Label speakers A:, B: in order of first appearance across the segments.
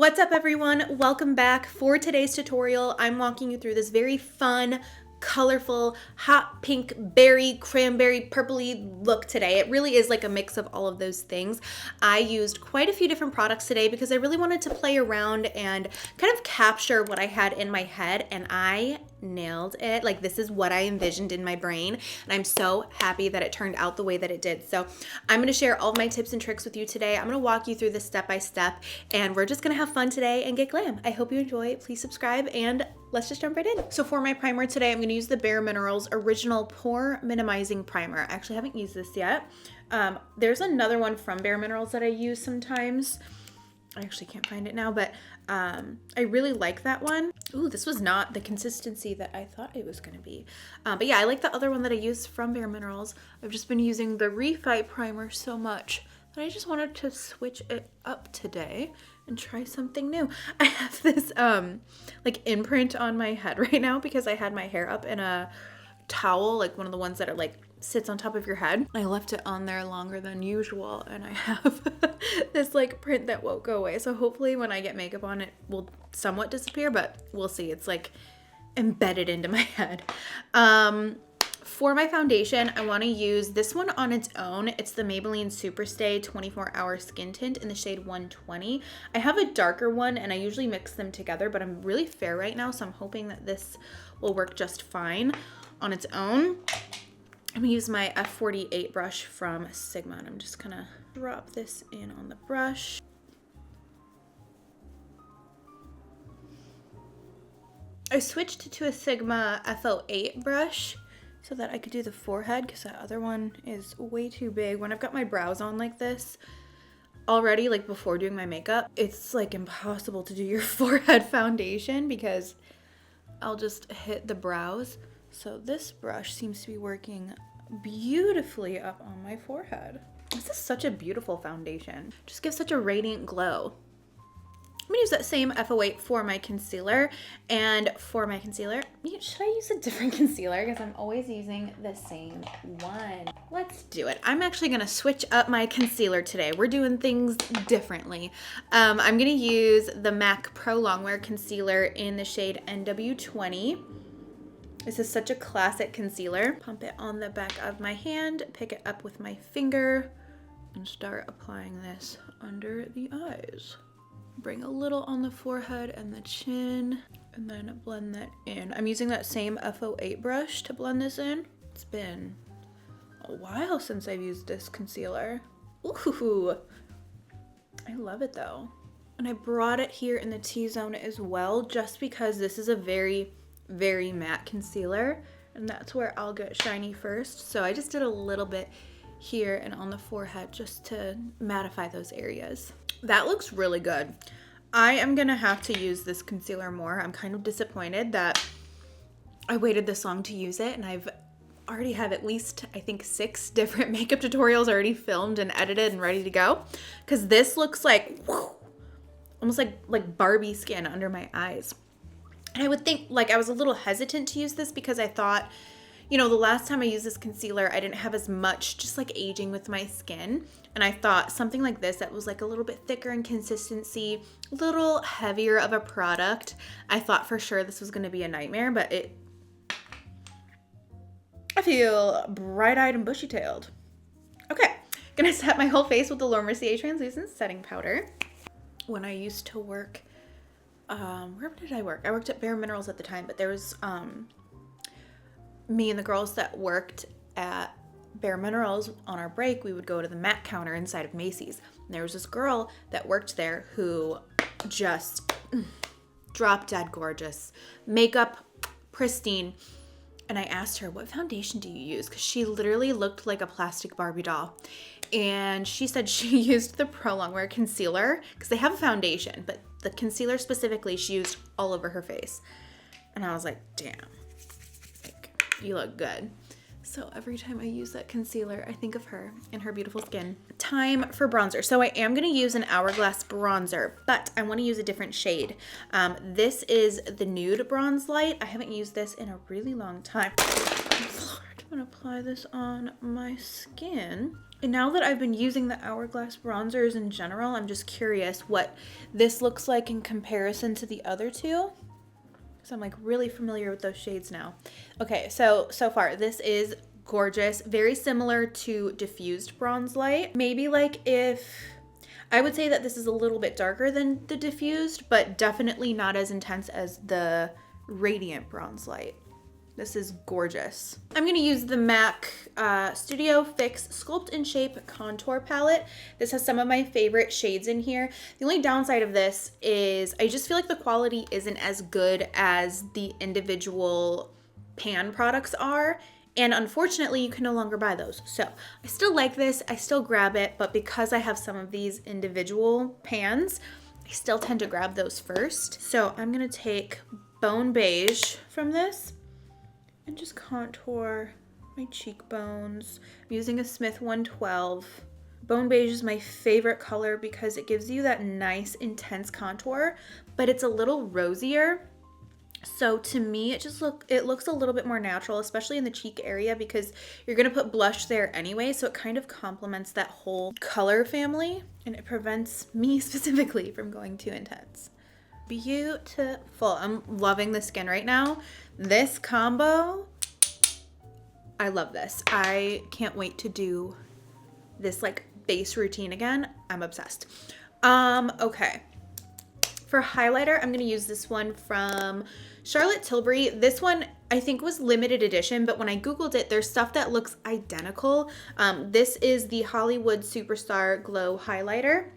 A: What's up everyone? Welcome back. For today's tutorial, I'm walking you through this very fun, colorful, hot pink, berry, cranberry, purpley look today. It really is like a mix of all of those things. I used quite a few different products today because I really wanted to play around and kind of capture what I had in my head, and I nailed it. Like, this is what I envisioned in my brain, and I'm so happy that it turned out the way that it did. So I'm going to share all of my tips and tricks with you today. I'm going to walk you through this step by step, and we're just going to have fun today and get glam. I hope you enjoy. Please subscribe, and let's just jump right in. So for my primer today, I'm going to use the Bare Minerals Original Pore Minimizing Primer. I actually haven't used this yet. There's another one from Bare Minerals that I use sometimes. I actually can't find it now, but I really like that one. Ooh, this was not the consistency that I thought it was going to be. But yeah, I like the other one that I used from Bare Minerals. I've just been using the Refi primer so much that I just wanted to switch it up today and try something new. I have this like imprint on my head right now because I had my hair up in a towel, like one of the ones that are like sits on top of your head. I left it on there longer than usual, and I have this like print that won't go away. So hopefully when I get makeup on, it will somewhat disappear, but we'll see. It's like embedded into my head. For my foundation, I want to use this one on its own. It's the Maybelline Superstay 24-Hour Skin Tint in the shade 120. I have a darker one, and I usually mix them together, but I'm really fair right now, so I'm hoping that this will work just fine on its own. I'm gonna use my F48 brush from Sigma, and I'm just gonna drop this in on the brush. I switched to a Sigma F08 brush so that I could do the forehead because that other one is way too big. When I've got my brows on like this already, like before doing my makeup, it's like impossible to do your forehead foundation because I'll just hit the brows. So this brush seems to be working beautifully up on my forehead. This is such a beautiful foundation. Just gives such a radiant glow. I'm gonna use that same F08 for my concealer. And for my concealer, should I use a different concealer? Because I'm always using the same one. Let's do it. I'm actually gonna switch up my concealer today. We're doing things differently. I'm gonna use the MAC Pro Longwear Concealer in the shade NW20. This is such a classic concealer. Pump it on the back of my hand, pick it up with my finger, and start applying this under the eyes. Bring a little on the forehead and the chin, and then blend that in. I'm using that same F08 brush to blend this in. It's been a while since I've used this concealer. Ooh, I love it though. And I brought it here in the T-zone as well, just because this is a very matte concealer, and that's where I'll get shiny first. So I just did a little bit here and on the forehead just to mattify those areas. That looks really good. I am gonna have to use this concealer more. I'm kind of disappointed that I waited this long to use it, and I've already have at least, I think, 6 different makeup tutorials already filmed and edited and ready to go, because this looks like almost like Barbie skin under my eyes. And I would think, like, I was a little hesitant to use this because I thought, you know, the last time I used this concealer, I didn't have as much just like aging with my skin. And I thought something like this that was like a little bit thicker in consistency, a little heavier of a product, I thought for sure this was going to be a nightmare, but I feel bright-eyed and bushy-tailed. Okay, gonna set my whole face with the Laura Mercier Translucent Setting Powder. When I used to work, where did I work? I worked at Bare Minerals at the time, but there was me and the girls that worked at Bare Minerals. On our break, we would go to the MAC counter inside of Macy's. And there was this girl that worked there who just drop dead gorgeous. Makeup, pristine. And I asked her, what foundation do you use? Because she literally looked like a plastic Barbie doll. And she said she used the Pro Longwear Concealer because they have a foundation, but the concealer specifically she used all over her face. And I was like, damn, like, you look good. So every time I use that concealer, I think of her and her beautiful skin. Time for bronzer. So I am going to use an Hourglass bronzer, but I want to use a different shade. This is the Nude Bronze Light. I haven't used this in a really long time. I'm going to apply this on my skin. And now that I've been using the Hourglass bronzers in general, I'm just curious what this looks like in comparison to the other two. So I'm like really familiar with those shades now. Okay, so far this is gorgeous. Very similar to Diffused Bronze Light. Maybe like I would say that this is a little bit darker than the Diffused, but definitely not as intense as the Radiant Bronze Light. This is gorgeous. I'm gonna use the MAC Studio Fix Sculpt and Shape Contour Palette. This has some of my favorite shades in here. The only downside of this is I just feel like the quality isn't as good as the individual pan products are. And unfortunately, you can no longer buy those. So I still like this, I still grab it, but because I have some of these individual pans, I still tend to grab those first. So I'm gonna take Bone Beige from this and just contour my cheekbones. I'm using a Smith 112. Bone Beige is my favorite color because it gives you that nice intense contour, but it's a little rosier. So to me, it looks a little bit more natural, especially in the cheek area because you're gonna put blush there anyway, so it kind of complements that whole color family and it prevents me specifically from going too intense. Beautiful. I'm loving the skin right now. This combo, I love this. I can't wait to do this like base routine again. I'm obsessed. Okay. For highlighter, I'm gonna use this one from Charlotte Tilbury. This one I think was limited edition, but when I Googled it, there's stuff that looks identical. This is the Hollywood Superstar Glow Highlighter.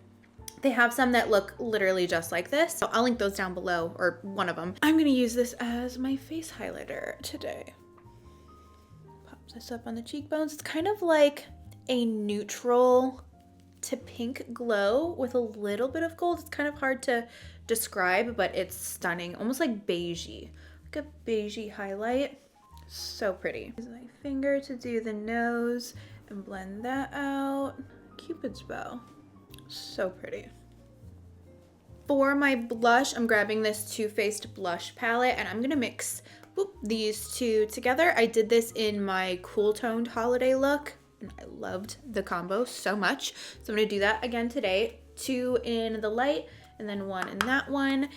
A: They have some that look literally just like this. So I'll link those down below, or one of them. I'm gonna use this as my face highlighter today. Pop this up on the cheekbones. It's kind of like a neutral to pink glow with a little bit of gold. It's kind of hard to describe, but it's stunning. Almost like beigey, like a beigey highlight. So pretty. Use my finger to do the nose and blend that out. Cupid's bow. So pretty. For my blush, I'm grabbing this Too Faced blush palette and I'm gonna mix these two together. I did this in my cool toned holiday look and I loved the combo so much. So I'm gonna do that again today. 2 in the light and then 1 in that one.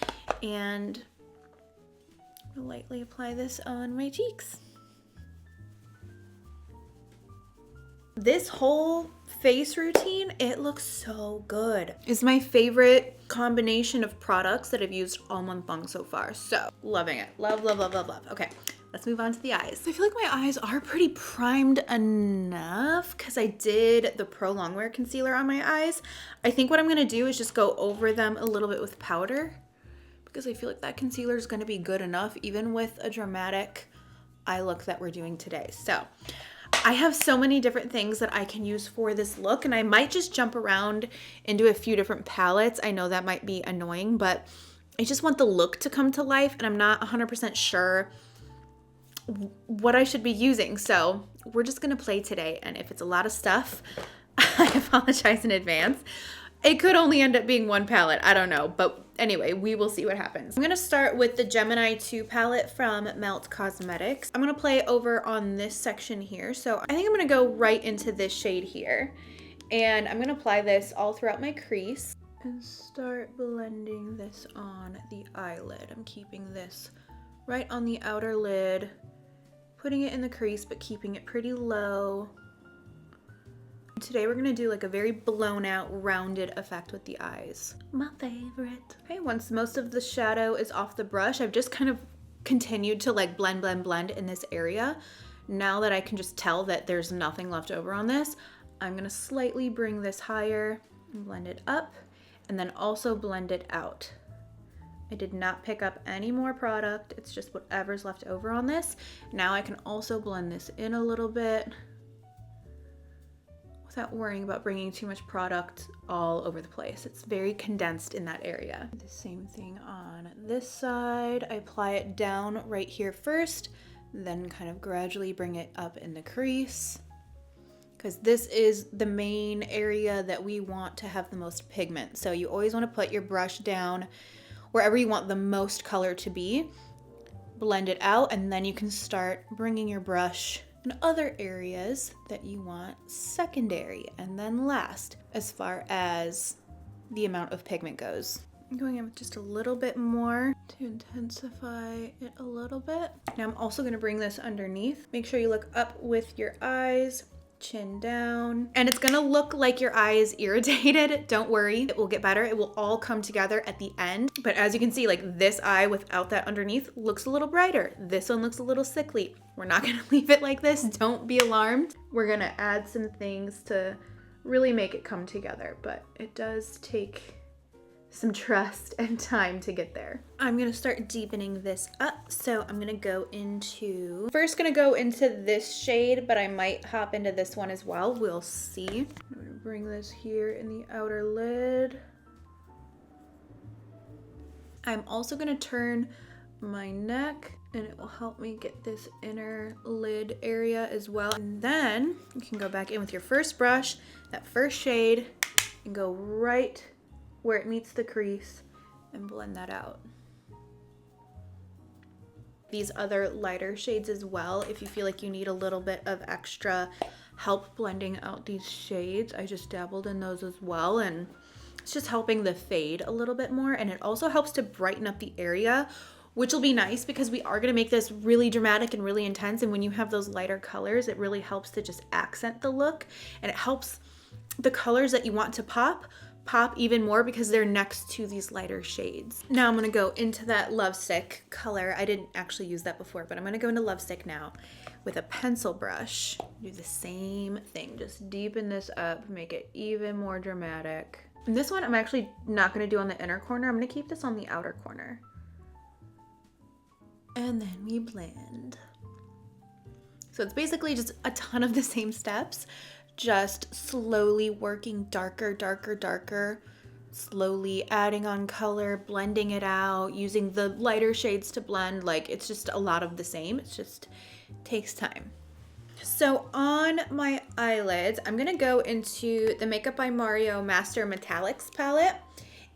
A: And I'll lightly apply this on my cheeks. This whole face routine, it looks so good. It's my favorite combination of products that I've used all month long so far. So loving it. Love, love, love, love, love. Okay, let's move on to the eyes. I feel like my eyes are pretty primed enough because I did the Pro Longwear concealer on my eyes. I think what I'm gonna do is just go over them a little bit with powder because I feel like that concealer is gonna be good enough even with a dramatic eye look that we're doing today. So I have so many different things that I can use for this look and I might just jump around into a few different palettes. I know that might be annoying, but I just want the look to come to life and I'm not 100% sure what I should be using. So we're just gonna play today and if it's a lot of stuff, I apologize in advance. It could only end up being one palette, I don't know, but anyway, we will see what happens. I'm gonna start with the Gemini 2 palette from Melt Cosmetics. I'm gonna play over on this section here. So I think I'm gonna go right into this shade here. And I'm gonna apply this all throughout my crease and start blending this on the eyelid. I'm keeping this right on the outer lid, putting it in the crease, but keeping it pretty low. Today we're gonna do like a very blown out, rounded effect with the eyes. My favorite. Okay, once most of the shadow is off the brush, I've just kind of continued to like blend, blend, blend in this area. Now that I can just tell that there's nothing left over on this, I'm gonna slightly bring this higher and blend it up and then also blend it out. I did not pick up any more product. It's just whatever's left over on this. Now I can also blend this in a little bit without worrying about bringing too much product all over the place. It's very condensed in that area. The same thing on this side. I apply it down right here first, then kind of gradually bring it up in the crease, because this is the main area that we want to have the most pigment. So you always want to put your brush down wherever you want the most color to be, blend it out, and then you can start bringing your brush and other areas that you want secondary. And then last, as far as the amount of pigment goes, I'm going in with just a little bit more to intensify it a little bit. Now I'm also going to bring this underneath. Make sure you look up with your eyes, chin down, and it's gonna look like your eye is irritated. Don't worry, it will get better. It will all come together at the end. But as you can see, like this eye without that underneath looks a little brighter. This one looks a little sickly. We're not gonna leave it like this. Don't be alarmed. We're gonna add some things to really make it come together, but it does take some trust and time to get there. I'm gonna start deepening this up. So I'm gonna go into this shade, but I might hop into this one as well. We'll see. I'm gonna bring this here in the outer lid. I'm also gonna turn my neck and it will help me get this inner lid area as well. And then you can go back in with your first brush, that first shade, and go right where it meets the crease and blend that out. These other lighter shades as well, if you feel like you need a little bit of extra help blending out these shades, I just dabbled in those as well, and it's just helping the fade a little bit more, and it also helps to brighten up the area, which will be nice because we are gonna make this really dramatic and really intense, and when you have those lighter colors, it really helps to just accent the look, and it helps the colors that you want to pop even more because they're next to these lighter shades. Now I'm gonna go into that Love Stick color. I didn't actually use that before, but I'm gonna go into Love Stick now with a pencil brush. Do the same thing, just deepen this up, make it even more dramatic. And this one I'm actually not gonna do on the inner corner. I'm gonna keep this on the outer corner. And then we blend. So it's basically just a ton of the same steps, just slowly working darker, darker, darker, slowly adding on color, blending it out, using the lighter shades to blend. Like, it's just a lot of the same. It just takes time. So on my eyelids, I'm gonna go into the Makeup by Mario Master Metallics palette,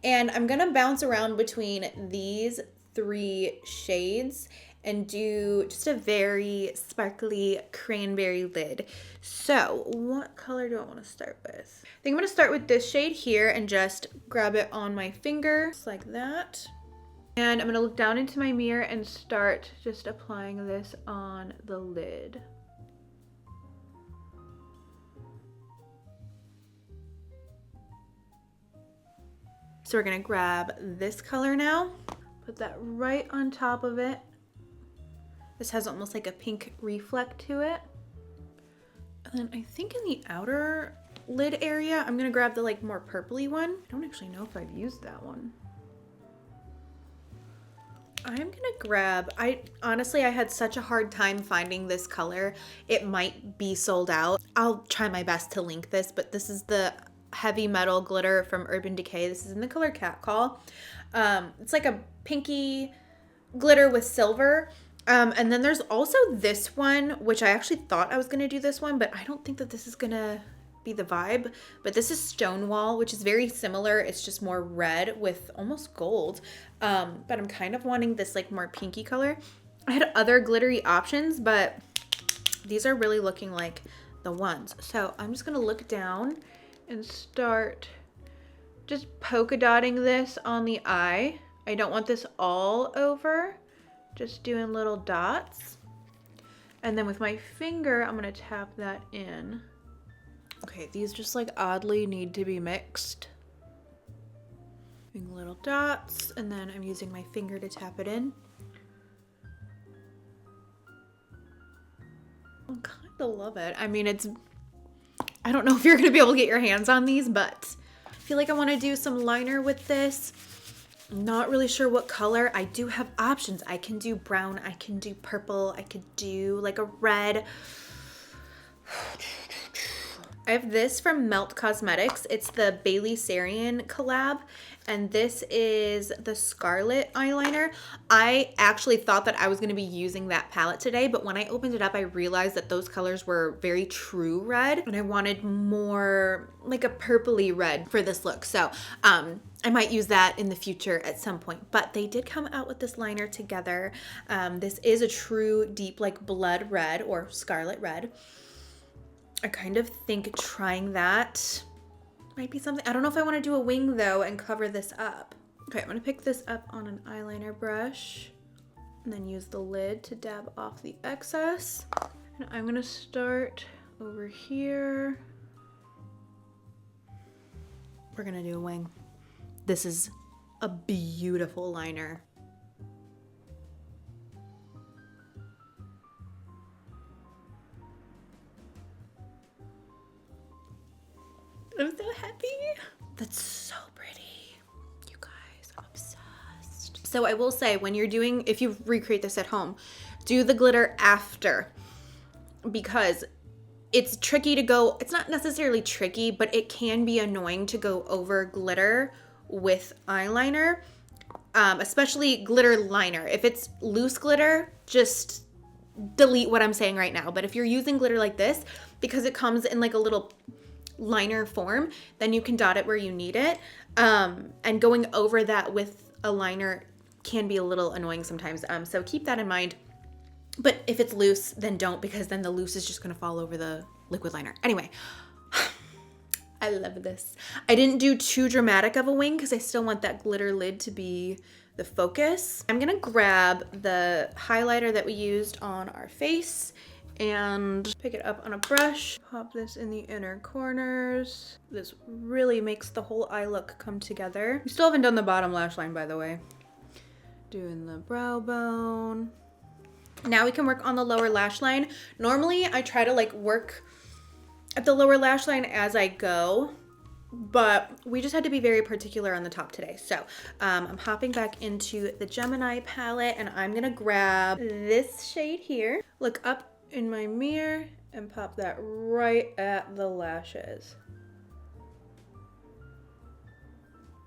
A: and I'm gonna bounce around between these 3 shades and do just a very sparkly cranberry lid. So what color do I want to start with? I think I'm going to start with this shade here and just grab it on my finger, just like that. And I'm going to look down into my mirror and start just applying this on the lid. So we're going to grab this color now, put that right on top of it. This has almost like a pink reflect to it. And then I think in the outer lid area, I'm gonna grab the like more purpley one. I don't actually know if I've used that one. I'm gonna grab, honestly, I had such a hard time finding this color. It might be sold out. I'll try my best to link this, but this is the Heavy Metal Glitter from Urban Decay. This is in the color Catcall. It's like a pinky glitter with silver. And then there's also this one, which I actually thought I was going to do this one, but I don't think that this is going to be the vibe. But this is Stonewall, which is very similar. It's just more red with almost gold. But I'm kind of wanting this like more pinky color. I had other glittery options, but these are really looking like the ones. So I'm just going to look down and start just polka dotting this on the eye. I don't want this all over. Just doing little dots. And then with my finger, I'm gonna tap that in. Okay, these just like oddly need to be mixed. Doing little dots, and then I'm using my finger to tap it in. I kind of love it. I mean, I don't know if you're gonna be able to get your hands on these, but I feel like I wanna do some liner with this. I'm not really sure what color. I do have options. I can do brown, I can do purple, I could do like a red. I have this from Melt Cosmetics. It's the Bailey Sarian collab, and this is the Scarlet eyeliner. I actually thought that I was gonna be using that palette today, but when I opened it up, I realized that those colors were very true red, and I wanted more like a purpley red for this look. So I might use that in the future at some point, but they did come out with this liner together. This is a true deep like blood red or scarlet red. I kind of think trying that might be something. I don't know if I want to do a wing though and cover this up. Okay, I'm gonna pick this up on an eyeliner brush and then use the lid to dab off the excess. And I'm gonna start over here. We're gonna do a wing. This is a beautiful liner. I'm so happy. That's so pretty. You guys, I'm obsessed. So I will say, when you're doing, if you recreate this at home, do the glitter after, because it's tricky to go, it's not necessarily tricky, but it can be annoying to go over glitter with eyeliner, especially glitter liner. If it's loose glitter, just delete what I'm saying right now. But if you're using glitter like this, because it comes in like a little liner form, then you can dot it where you need it. And going over that with a liner can be a little annoying sometimes. So keep that in mind. But if it's loose, then don't, because then the loose is just gonna fall over the liquid liner. Anyway, I love this. I didn't do too dramatic of a wing because I still want that glitter lid to be the focus. I'm gonna grab the highlighter that we used on our face and pick it up on a brush, pop this in the inner corners. This really makes the whole eye look come together. We still haven't done the bottom lash line, by the way. Doing the brow bone. Now we can work on the lower lash line. Normally I try to like work at the lower lash line as I go, but we just had to be very particular on the top today. So I'm hopping back into the Gemini palette and I'm gonna grab this shade here. Look up in my mirror and pop that right at the lashes.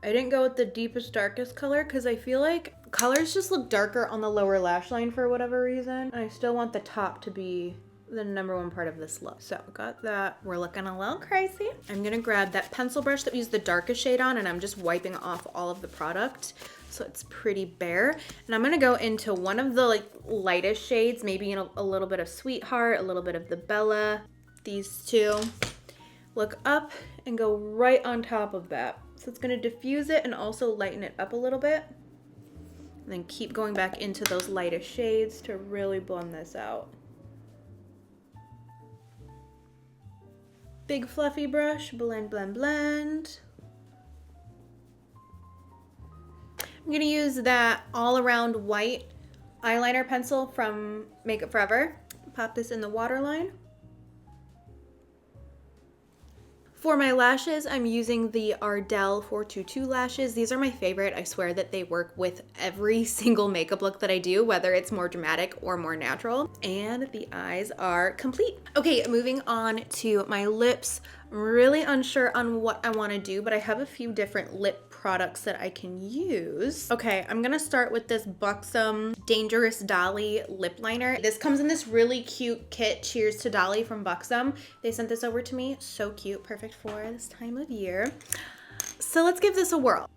A: I didn't go with the deepest, darkest color because I feel like colors just look darker on the lower lash line for whatever reason. I still want the top to be the number one part of this look. So got that. We're looking a little crazy. I'm gonna grab that pencil brush that we used the darkest shade on and I'm just wiping off all of the product so it's pretty bare. And I'm gonna go into one of the like lightest shades, maybe in a little bit of Sweetheart, a little bit of the Bella, these two. Look up and go right on top of that. So it's gonna diffuse it and also lighten it up a little bit. And then keep going back into those lightest shades to really blend this out. Big fluffy brush, blend, blend, blend. I'm gonna use that all around white eyeliner pencil from Makeup Forever. Pop this in the waterline. For my lashes, I'm using the Ardell 422 lashes. These are my favorite. I swear that they work with every single makeup look that I do, whether it's more dramatic or more natural. And the eyes are complete. Okay, moving on to my lips. I'm really unsure on what I want to do, but I have a few different lip products that I can use. Okay, I'm gonna start with this Buxom Dangerous Dolly lip liner. This comes in this really cute kit, Cheers to Dolly from Buxom. They sent this over to me, so cute, perfect for this time of year. So let's give this a whirl.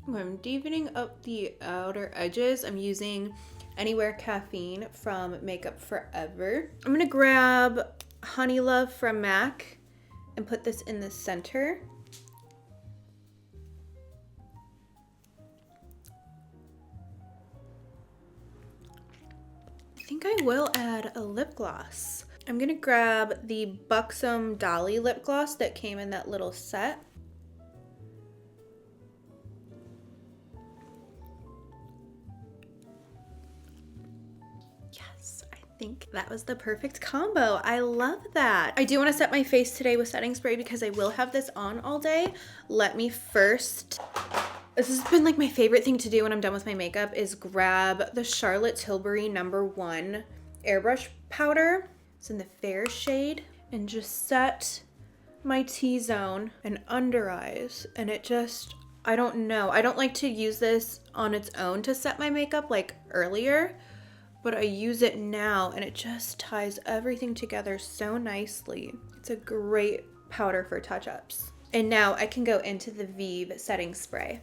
A: I'm deepening up the outer edges. I'm using Anywhere Caffeine from Makeup Forever. I'm gonna grab Honey Love from MAC and put this in the center. I think I will add a lip gloss. I'm gonna grab the Buxom Dolly lip gloss that came in that little set. I think that was the perfect combo. I love that. I do want to set my face today with setting spray because I will have this on all day. Let me first, this has been like my favorite thing to do when I'm done with my makeup, is grab the Charlotte Tilbury #1 airbrush powder. It's in the fair shade, and just set my T-zone and under eyes. And it just, I don't know. I don't like to use this on its own to set my makeup like earlier, but I use it now and it just ties everything together so nicely. It's a great powder for touch-ups. And now I can go into the Vive setting spray.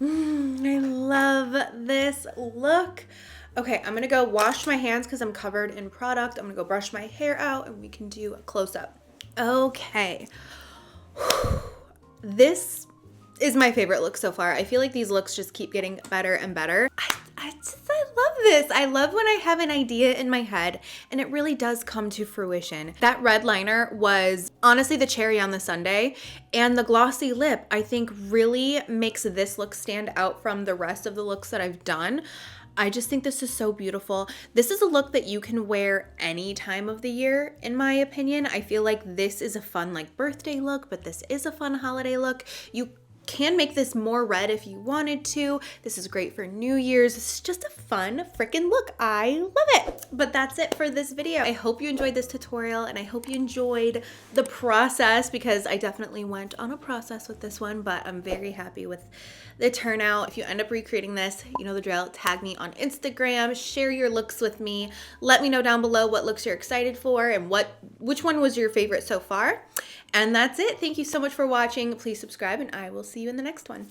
A: I love this look. Okay, I'm gonna go wash my hands because I'm covered in product. I'm gonna go brush my hair out and we can do a close-up. Okay. This is my favorite look so far. I feel like these looks just keep getting better and better. I love this. I love when I have an idea in my head and it really does come to fruition. That red liner was honestly the cherry on the sundae, and the glossy lip I think really makes this look stand out from the rest of the looks that I've done. I just think this is so beautiful. This is a look that you can wear any time of the year, in my opinion. I feel like this is a fun like birthday look, but this is a fun holiday look. You can make this more red if you wanted to. This is great for New Year's. It's just a fun freaking look. I love it. But that's it for this video. I hope you enjoyed this tutorial and I hope you enjoyed the process, because I definitely went on a process with this one, but I'm very happy with the turnout. If you end up recreating this, you know the drill. Tag me on Instagram, share your looks with me. Let me know down below what looks you're excited for and which one was your favorite so far. And that's it. Thank you so much for watching. Please subscribe and I will see you in the next one.